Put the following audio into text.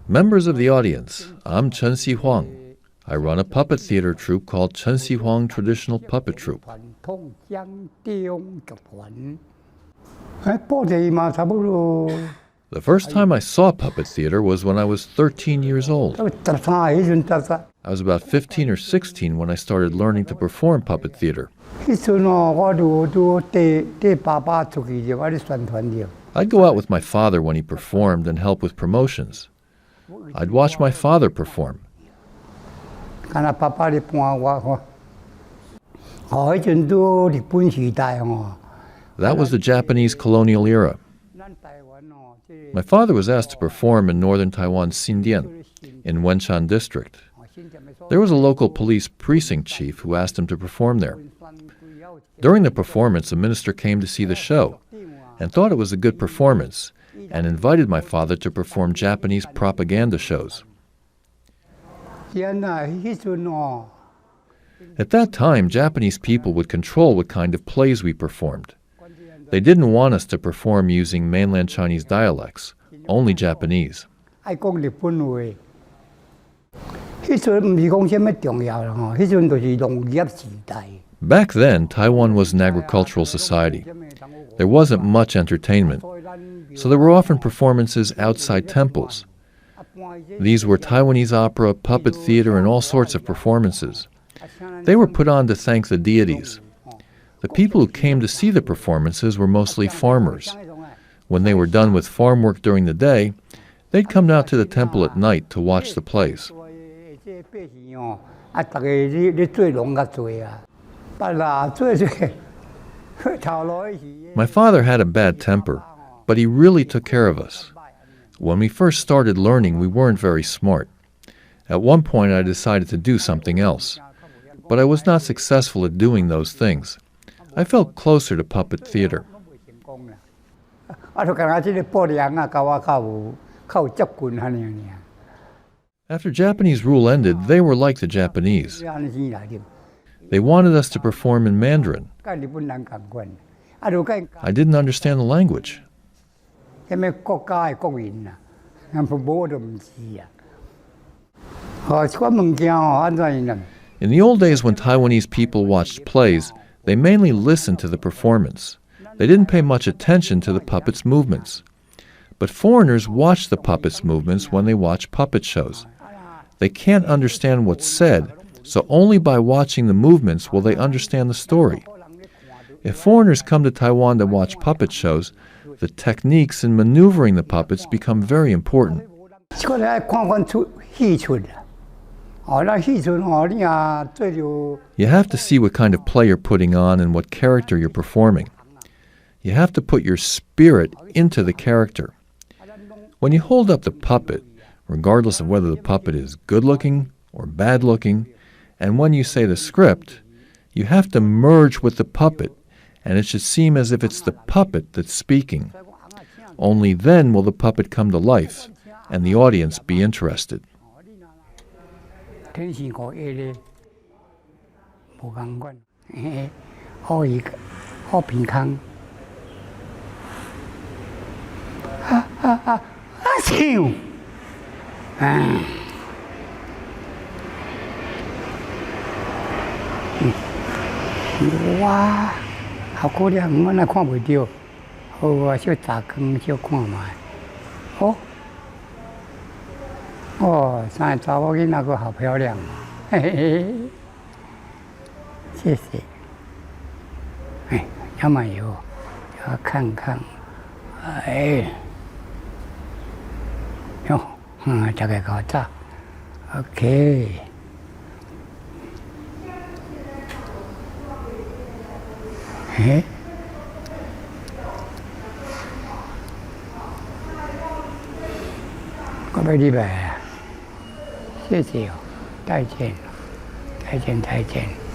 Members of the audience, I'm Chen Hsi-huang. I run a puppet theater troupe called Chen Hsi-huang Traditional Puppet Troupe. The first time I saw puppet theater was when I was 13 years old. I was about 15 or 16 when I started learning to perform puppet theater. I'd go out with my father when he performed and help with promotions. I'd watch my father perform. That was the Japanese colonial era. My father was asked to perform in northern Taiwan's Fujian, in Wenshan district. There was a local police precinct chief who asked him to perform there. During the performance, a minister came to see the show and thought it was a good performance and invited my father to perform Japanese propaganda shows. At that time, Japanese people would control what kind of plays we performed. They didn't want us to perform using mainland Chinese dialects, only Japanese. Back then, Taiwan was an agricultural society. There wasn't much entertainment, so there were often performances outside temples. These were Taiwanese opera, puppet theater, and all sorts of performances. They were put on to thank the deities. The people who came to see the performances were mostly farmers. When they were done with farm work during the day, they'd come out to the temple at night to watch the plays. My father had a bad temper, but he really took care of us. When we first started learning, we weren't very smart. At one point, I decided to do something else, but I was not successful at doing those things. I felt closer to puppet theater. After Japanese rule ended, they were like the Japanese. They wanted us to perform in Mandarin. I didn't understand the language. In the old days when Taiwanese people watched plays, they mainly listened to the performance. They didn't pay much attention to the puppets' movements. But foreigners watch the puppets' movements when they watch puppet shows. They can't understand what's said, so only by watching the movements will they understand the story. If foreigners come to Taiwan to watch puppet shows, the techniques in maneuvering the puppets become very important. You have to see what kind of play you're putting on and what character you're performing. You have to put your spirit into the character. When you hold up the puppet, regardless of whether the puppet is good-looking or bad-looking, and when you say the script, you have to merge with the puppet, and it should seem as if it's the puppet that's speaking. Only then will the puppet come to life, and the audience be interested. Wow, how could I want to come with you? Oh, I should talk and you come. Oh, oh, San Tao in a go how漂亮. Hey, 谢谢。哎，要么有，要看看。哎，哟，这个搞砸。OK。哎，我拜礼拜，谢谢哦，再见，再见，再见。